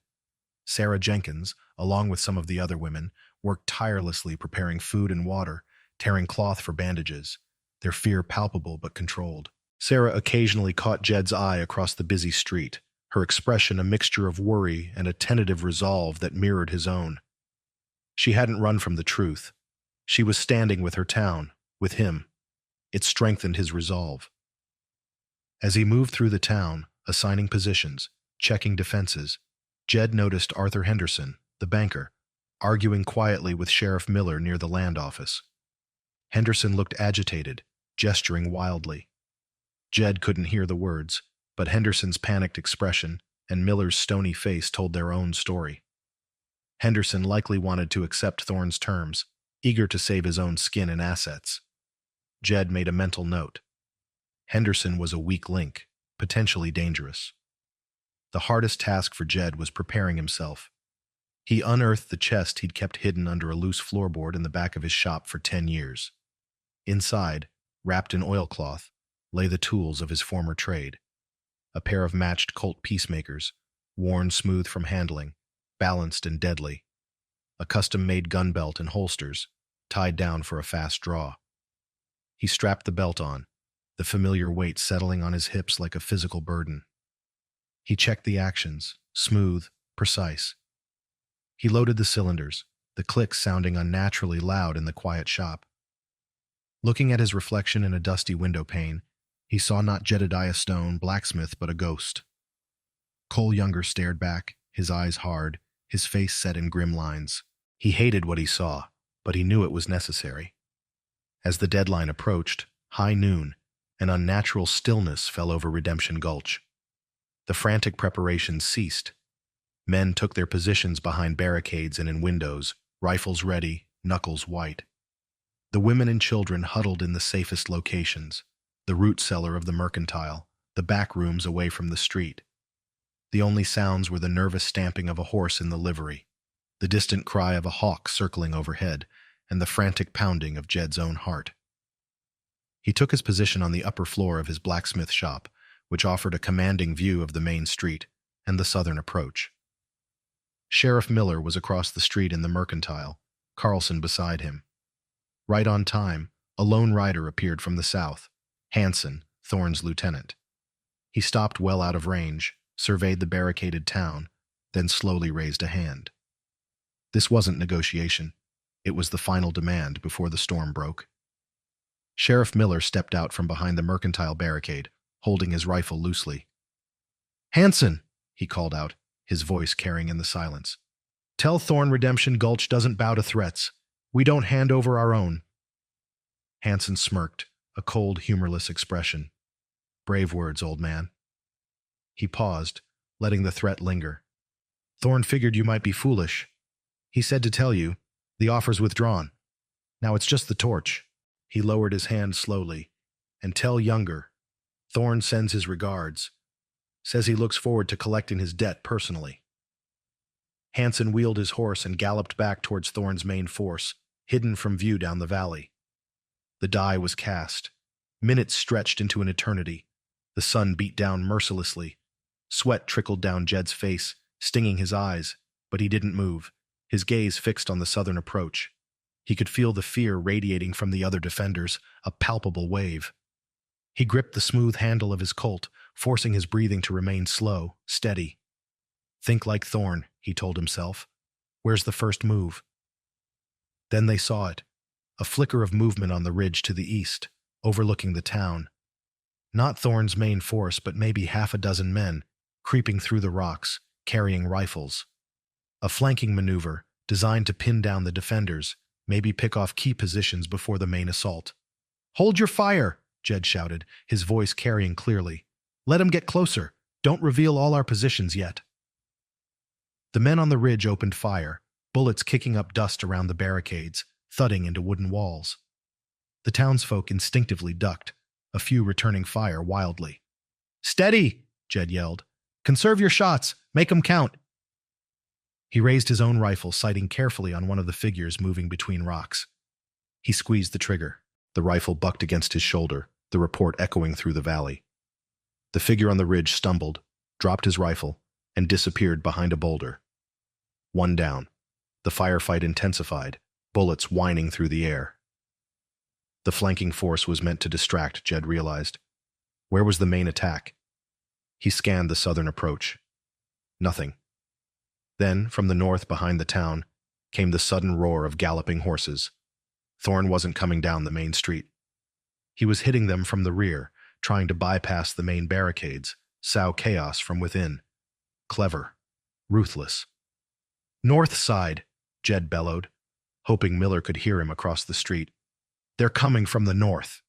Sarah Jenkins, along with some of the other women, worked tirelessly preparing food and water, tearing cloth for bandages, their fear palpable but controlled. Sarah occasionally caught Jed's eye across the busy street, her expression a mixture of worry and a tentative resolve that mirrored his own. She hadn't run from the truth. She was standing with her town, with him. It strengthened his resolve. As he moved through the town, assigning positions, checking defenses, Jed noticed Arthur Henderson, the banker, arguing quietly with Sheriff Miller near the land office. Henderson looked agitated, gesturing wildly. Jed couldn't hear the words, but Henderson's panicked expression and Miller's stony face told their own story. Henderson likely wanted to accept Thorne's terms, eager to save his own skin and assets. Jed made a mental note. Henderson was a weak link, potentially dangerous. The hardest task for Jed was preparing himself. He unearthed the chest he'd kept hidden under a loose floorboard in the back of his shop for 10 years. Inside, wrapped in oilcloth, lay the tools of his former trade. A pair of matched Colt peacemakers, worn smooth from handling, balanced and deadly. A custom-made gun belt and holsters, tied down for a fast draw. He strapped the belt on, the familiar weight settling on his hips like a physical burden. He checked the actions, smooth, precise. He loaded the cylinders, the clicks sounding unnaturally loud in the quiet shop. Looking at his reflection in a dusty window pane, he saw not Jedediah Stone, blacksmith, but a ghost. Cole Younger stared back, his eyes hard, his face set in grim lines. He hated what he saw, but he knew it was necessary. As the deadline approached, high noon, an unnatural stillness fell over Redemption Gulch. The frantic preparations ceased, Men took their positions behind barricades and in windows, rifles ready, knuckles white. The women and children huddled in the safest locations, the root cellar of the mercantile, the back rooms away from the street. The only sounds were the nervous stamping of a horse in the livery, the distant cry of a hawk circling overhead, and the frantic pounding of Jed's own heart. He took his position on the upper floor of his blacksmith shop, which offered a commanding view of the main street and the southern approach. Sheriff Miller was across the street in the mercantile, Carlson beside him. Right on time, a lone rider appeared from the south, Hanson, Thorne's lieutenant. He stopped well out of range, surveyed the barricaded town, then slowly raised a hand. This wasn't negotiation. It was the final demand before the storm broke. Sheriff Miller stepped out from behind the mercantile barricade, holding his rifle loosely. "Hanson," he called out, his voice carrying in the silence. "Tell Thorne Redemption Gulch doesn't bow to threats. We don't hand over our own." Hanson smirked, a cold, humorless expression. "Brave words, old man." He paused, letting the threat linger. "Thorne figured you might be foolish. He said to tell you, the offer's withdrawn. Now it's just the torch." He lowered his hand slowly. "And tell Younger. Thorne sends his regards. Says he looks forward to collecting his debt personally." Hanson wheeled his horse and galloped back towards Thorne's main force, hidden from view down the valley. The die was cast. Minutes stretched into an eternity. The sun beat down mercilessly. Sweat trickled down Jed's face, stinging his eyes, but he didn't move, his gaze fixed on the southern approach. He could feel the fear radiating from the other defenders, a palpable wave. He gripped the smooth handle of his Colt, forcing his breathing to remain slow, steady. "Think like Thorne," he told himself. "Where's the first move?" Then they saw it, a flicker of movement on the ridge to the east, overlooking the town. Not Thorne's main force, but maybe half a dozen men, creeping through the rocks, carrying rifles. A flanking maneuver, designed to pin down the defenders, maybe pick off key positions before the main assault. "Hold your fire!" Jed shouted, his voice carrying clearly. "Let him get closer. Don't reveal all our positions yet." The men on the ridge opened fire, bullets kicking up dust around the barricades, thudding into wooden walls. The townsfolk instinctively ducked, a few returning fire wildly. "Steady!" Jed yelled. "Conserve your shots. Make 'em count." He raised his own rifle, sighting carefully on one of the figures moving between rocks. He squeezed the trigger. The rifle bucked against his shoulder, the report echoing through the valley. The figure on the ridge stumbled, dropped his rifle, and disappeared behind a boulder. One down. The firefight intensified, bullets whining through the air. The flanking force was meant to distract, Jed realized. Where was the main attack? He scanned the southern approach. Nothing. Then, from the north behind the town, came the sudden roar of galloping horses. Thorne wasn't coming down the main street. He was hitting them from the rear, trying to bypass the main barricades, sow chaos from within. Clever. Ruthless. "North side," Jed bellowed, hoping Miller could hear him across the street. "They're coming from the north."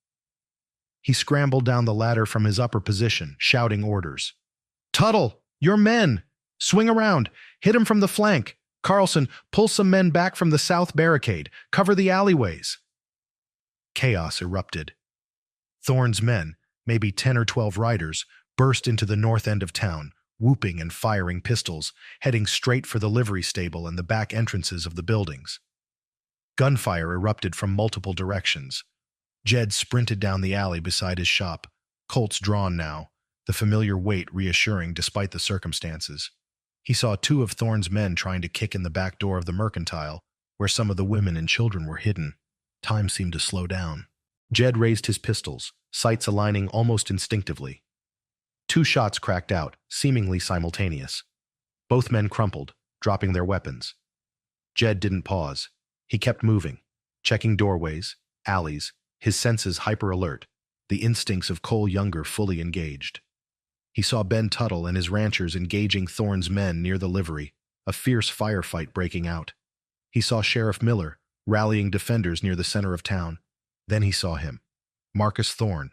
He scrambled down the ladder from his upper position, shouting orders. "Tuttle, your men! Swing around! Hit him from the flank! Carlson, pull some men back from the south barricade! Cover the alleyways!" Chaos erupted. Thorne's men, maybe 10 or 12 riders, burst into the north end of town, whooping and firing pistols, heading straight for the livery stable and the back entrances of the buildings. Gunfire erupted from multiple directions. Jed sprinted down the alley beside his shop, Colts drawn now, the familiar weight reassuring despite the circumstances. He saw 2 of Thorne's men trying to kick in the back door of the mercantile, where some of the women and children were hidden. Time seemed to slow down. Jed raised his pistols, sights aligning almost instinctively. 2 shots cracked out, seemingly simultaneous. Both men crumpled, dropping their weapons. Jed didn't pause. He kept moving, checking doorways, alleys, his senses hyper-alert, the instincts of Cole Younger fully engaged. He saw Ben Tuttle and his ranchers engaging Thorne's men near the livery, a fierce firefight breaking out. He saw Sheriff Miller rallying defenders near the center of town. Then he saw him, Marcus Thorne,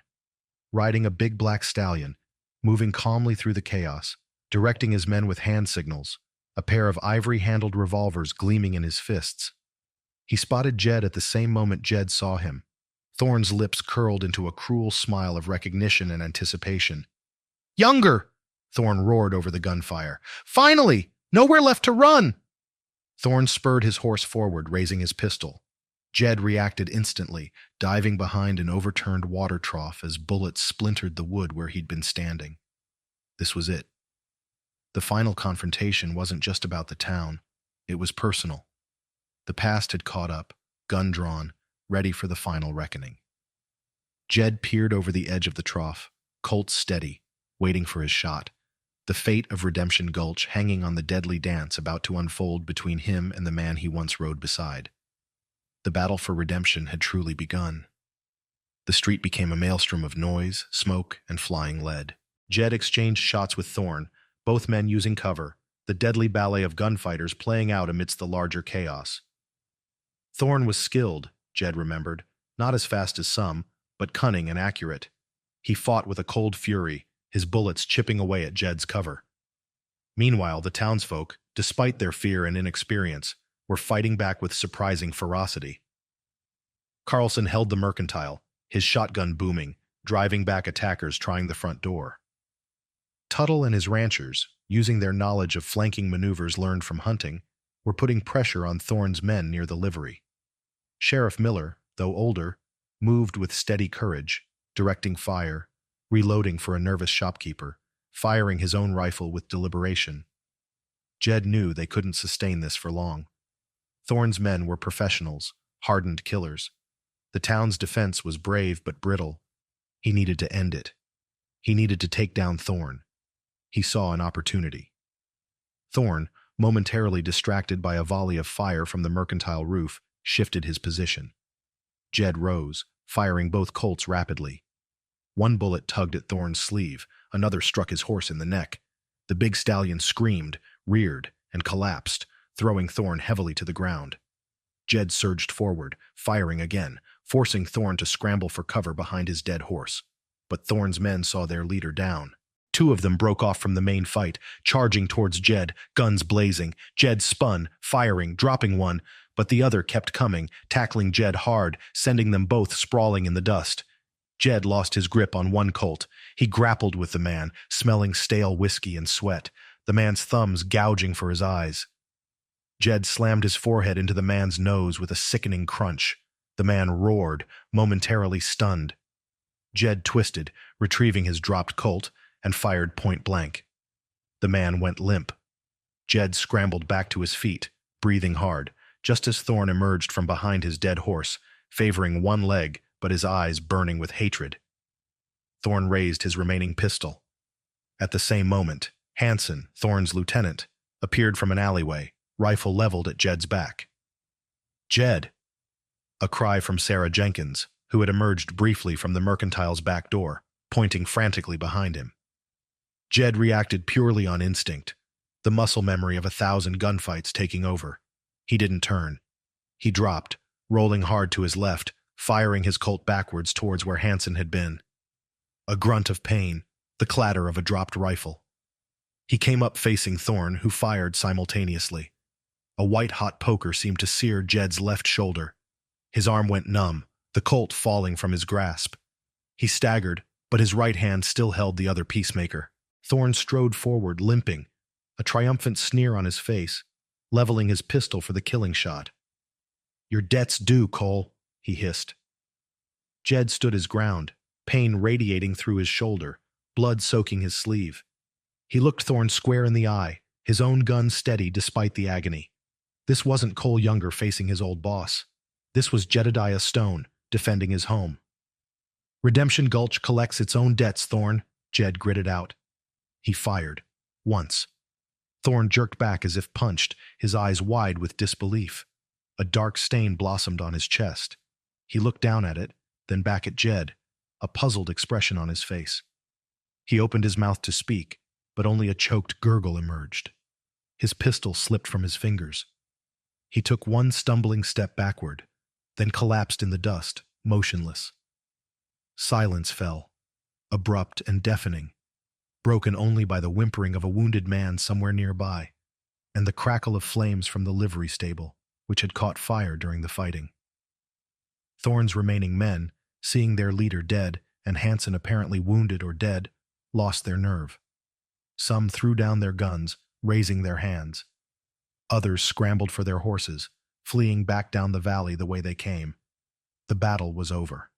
riding a big black stallion, moving calmly through the chaos, directing his men with hand signals, a pair of ivory-handled revolvers gleaming in his fists. He spotted Jed at the same moment Jed saw him. Thorne's lips curled into a cruel smile of recognition and anticipation. "Younger!" Thorne roared over the gunfire. "Finally! Nowhere left to run!" Thorne spurred his horse forward, raising his pistol. Jed reacted instantly, diving behind an overturned water trough as bullets splintered the wood where he'd been standing. This was it. The final confrontation wasn't just about the town. It was personal. The past had caught up, gun drawn, ready for the final reckoning. Jed peered over the edge of the trough, Colt steady, waiting for his shot, the fate of Redemption Gulch hanging on the deadly dance about to unfold between him and the man he once rode beside. The battle for redemption had truly begun. The street became a maelstrom of noise, smoke, and flying lead. Jed exchanged shots with Thorne, both men using cover, the deadly ballet of gunfighters playing out amidst the larger chaos. Thorne was skilled, Jed remembered, not as fast as some, but cunning and accurate. He fought with a cold fury, his bullets chipping away at Jed's cover. Meanwhile, the townsfolk, despite their fear and inexperience, were fighting back with surprising ferocity. Carlson held the mercantile, his shotgun booming, driving back attackers trying the front door. Tuttle and his ranchers, using their knowledge of flanking maneuvers learned from hunting, were putting pressure on Thorne's men near the livery. Sheriff Miller, though older, moved with steady courage, directing fire, reloading for a nervous shopkeeper, firing his own rifle with deliberation. Jed knew they couldn't sustain this for long. Thorne's men were professionals, hardened killers. The town's defense was brave but brittle. He needed to end it. He needed to take down Thorne. He saw an opportunity. Thorne, momentarily distracted by a volley of fire from the mercantile roof, shifted his position. Jed rose, firing both Colts rapidly. One bullet tugged at Thorne's sleeve, another struck his horse in the neck. The big stallion screamed, reared, and collapsed, throwing Thorne heavily to the ground. Jed surged forward, firing again, forcing Thorne to scramble for cover behind his dead horse. But Thorne's men saw their leader down. Two of them broke off from the main fight, charging towards Jed, guns blazing. Jed spun, firing, dropping one, but the other kept coming, tackling Jed hard, sending them both sprawling in the dust. Jed lost his grip on one Colt. He grappled with the man, smelling stale whiskey and sweat, the man's thumbs gouging for his eyes. Jed slammed his forehead into the man's nose with a sickening crunch. The man roared, momentarily stunned. Jed twisted, retrieving his dropped Colt, and fired point blank. The man went limp. Jed scrambled back to his feet, breathing hard, just as Thorne emerged from behind his dead horse, favoring one leg, but his eyes burning with hatred. Thorne raised his remaining pistol. At the same moment, Hanson, Thorne's lieutenant, appeared from an alleyway, rifle leveled at Jed's back. "Jed!" A cry from Sarah Jenkins, who had emerged briefly from the mercantile's back door, pointing frantically behind him. Jed reacted purely on instinct, the muscle memory of 1,000 gunfights taking over. He didn't turn. He dropped, rolling hard to his left, firing his Colt backwards towards where Hanson had been. A grunt of pain, the clatter of a dropped rifle. He came up facing Thorne, who fired simultaneously. A white-hot poker seemed to sear Jed's left shoulder. His arm went numb, the Colt falling from his grasp. He staggered, but his right hand still held the other peacemaker. Thorne strode forward, limping, a triumphant sneer on his face, leveling his pistol for the killing shot. "Your debt's due, Cole," he hissed. Jed stood his ground, pain radiating through his shoulder, blood soaking his sleeve. He looked Thorne square in the eye, his own gun steady despite the agony. This wasn't Cole Younger facing his old boss. This was Jedediah Stone, defending his home. "Redemption Gulch collects its own debts, Thorne," Jed gritted out. He fired. Once. Thorne jerked back as if punched, his eyes wide with disbelief. A dark stain blossomed on his chest. He looked down at it, then back at Jed, a puzzled expression on his face. He opened his mouth to speak, but only a choked gurgle emerged. His pistol slipped from his fingers. He took one stumbling step backward, then collapsed in the dust, motionless. Silence fell, abrupt and deafening, broken only by the whimpering of a wounded man somewhere nearby. and the crackle of flames from the livery stable, which had caught fire during the fighting. Thorne's remaining men, seeing their leader dead and Hanson apparently wounded or dead, lost their nerve. Some threw down their guns, raising their hands. Others scrambled for their horses, fleeing back down the valley the way they came. The battle was over.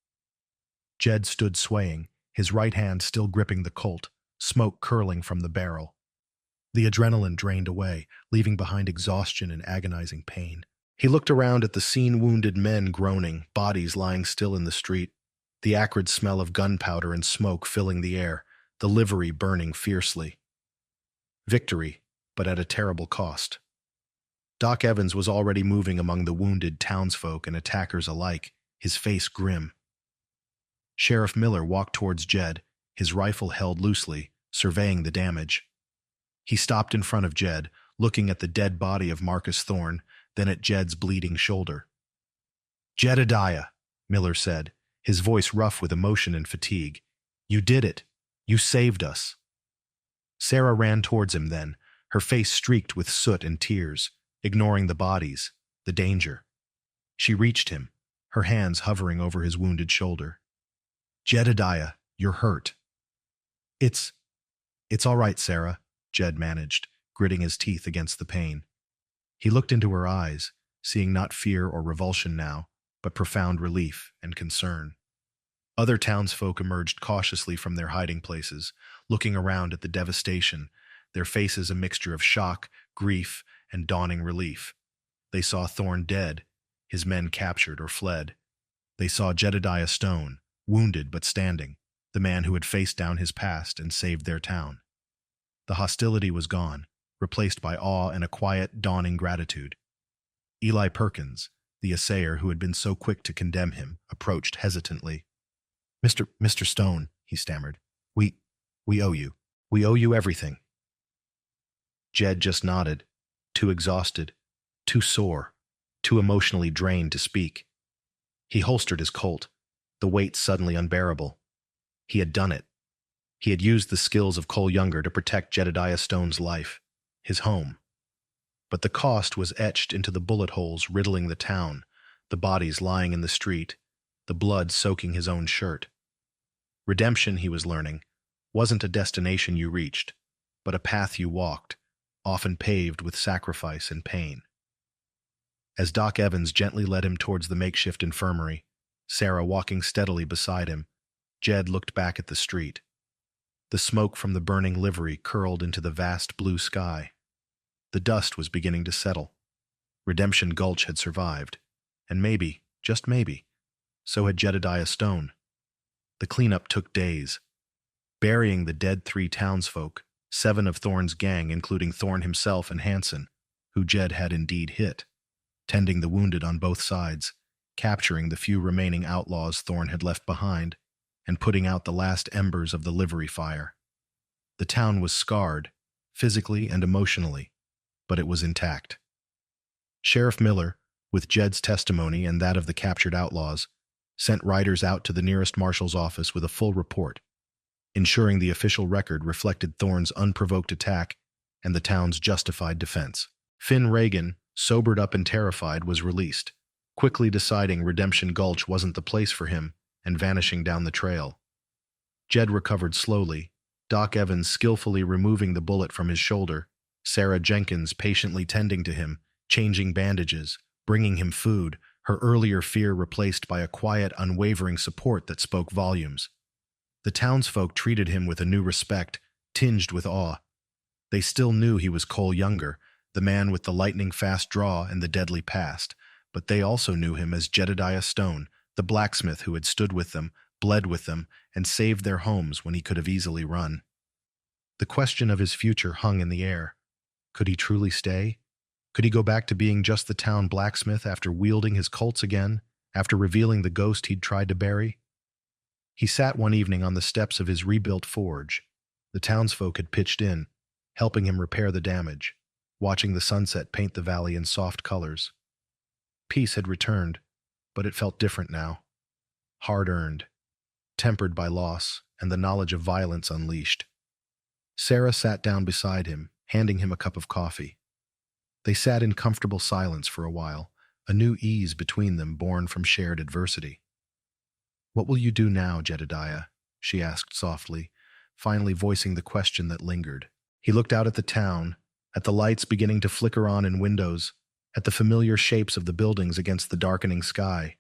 Jed stood swaying, his right hand still gripping the Colt, smoke curling from the barrel. The adrenaline drained away, leaving behind exhaustion and agonizing pain. He looked around at the scene-wounded men groaning, bodies lying still in the street, the acrid smell of gunpowder and smoke filling the air, the livery burning fiercely. Victory, but at a terrible cost. Doc Evans was already moving among the wounded townsfolk and attackers alike, his face grim. Sheriff Miller walked towards Jed, his rifle held loosely, surveying the damage. He stopped in front of Jed, looking at the dead body of Marcus Thorne, then at Jed's bleeding shoulder. "Jedediah," Miller said, his voice rough with emotion and fatigue. "You did it. You saved us." Sarah ran towards him then, her face streaked with soot and tears, ignoring the bodies, the danger. She reached him, her hands hovering over his wounded shoulder. "Jedediah, you're hurt." It's all right, Sarah," Jed managed, gritting his teeth against the pain. He looked into her eyes, seeing not fear or revulsion now, but profound relief and concern. Other townsfolk emerged cautiously from their hiding places, looking around at the devastation, their faces a mixture of shock, grief, and dawning relief. They saw Thorne dead, his men captured or fled. They saw Jedediah Stone, wounded but standing, the man who had faced down his past and saved their town. The hostility was gone, replaced by awe and a quiet, dawning gratitude. Eli Perkins, the assayer who had been so quick to condemn him, approached hesitantly. Mr. Stone," he stammered, we owe you. We owe you everything." Jed just nodded, too exhausted, too sore, too emotionally drained to speak. He holstered his Colt, the weight suddenly unbearable. He had done it. He had used the skills of Cole Younger to protect Jedediah Stone's life, his home. But the cost was etched into the bullet holes riddling the town, the bodies lying in the street, the blood soaking his own shirt. Redemption, he was learning, wasn't a destination you reached, but a path you walked, often paved with sacrifice and pain. As Doc Evans gently led him towards the makeshift infirmary, Sarah walking steadily beside him, Jed looked back at the street. The smoke from the burning livery curled into the vast blue sky. The dust was beginning to settle. Redemption Gulch had survived, and maybe, just maybe, so had Jedediah Stone. The cleanup took days. Burying the dead 3 townsfolk, 7 of Thorne's gang, including Thorne himself and Hanson, who Jed had indeed hit, tending the wounded on both sides, capturing the few remaining outlaws Thorne had left behind, and putting out the last embers of the livery fire. The town was scarred, physically and emotionally, but it was intact. Sheriff Miller, with Jed's testimony and that of the captured outlaws, sent riders out to the nearest marshal's office with a full report, ensuring the official record reflected Thorne's unprovoked attack and the town's justified defense. Finn Reagan, sobered up and terrified, was released, quickly deciding Redemption Gulch wasn't the place for him and vanishing down the trail. Jed recovered slowly, Doc Evans skillfully removing the bullet from his shoulder, Sarah Jenkins patiently tending to him, changing bandages, bringing him food, her earlier fear replaced by a quiet, unwavering support that spoke volumes. The townsfolk treated him with a new respect, tinged with awe. They still knew he was Cole Younger, the man with the lightning-fast draw and the deadly past, but they also knew him as Jedediah Stone, the blacksmith who had stood with them, bled with them, and saved their homes when he could have easily run. The question of his future hung in the air. Could he truly stay? Could he go back to being just the town blacksmith after wielding his Colts again, after revealing the ghost he'd tried to bury? He sat one evening on the steps of his rebuilt forge. The townsfolk had pitched in, helping him repair the damage, watching the sunset paint the valley in soft colors. Peace had returned, but it felt different now. Hard-earned, tempered by loss and the knowledge of violence unleashed. Sarah sat down beside him, handing him a cup of coffee. They sat in comfortable silence for a while, a new ease between them born from shared adversity. "What will you do now, Jedediah?" she asked softly, finally voicing the question that lingered. He looked out at the town, at the lights beginning to flicker on in windows, at the familiar shapes of the buildings against the darkening sky.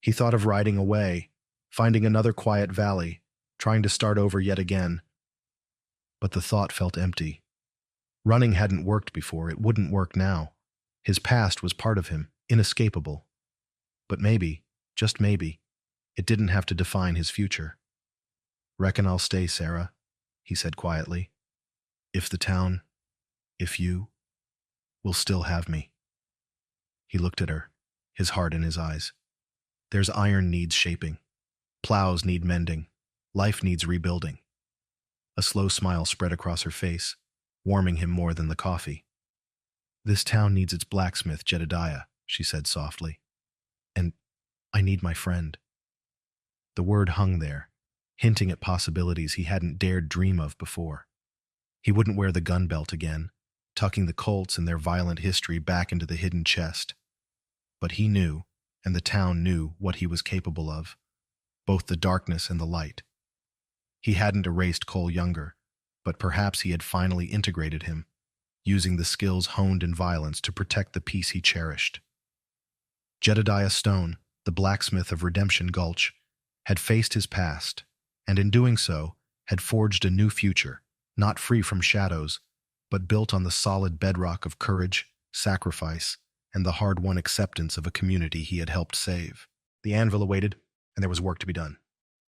He thought of riding away, finding another quiet valley, trying to start over yet again. But the thought felt empty. Running hadn't worked before, it wouldn't work now. His past was part of him, inescapable. But maybe, just maybe, it didn't have to define his future. "Reckon I'll stay, Sarah," he said quietly. "If the town, if you, will still have me." He looked at her, his heart in his eyes. There's iron needs shaping. Plows need mending. Life needs rebuilding. A slow smile spread across her face, warming him more than the coffee. "This town needs its blacksmith, Jedediah," she said softly. "And I need my friend." The word hung there, hinting at possibilities he hadn't dared dream of before. He wouldn't wear the gun belt again, tucking the Colts and their violent history back into the hidden chest. But he knew, and the town knew, what he was capable of, both the darkness and the light. He hadn't erased Cole Younger, but perhaps he had finally integrated him, using the skills honed in violence to protect the peace he cherished. Jedediah Stone, the blacksmith of Redemption Gulch, had faced his past, and in doing so, had forged a new future, not free from shadows, but built on the solid bedrock of courage, sacrifice, and the hard-won acceptance of a community he had helped save. The anvil awaited, and there was work to be done.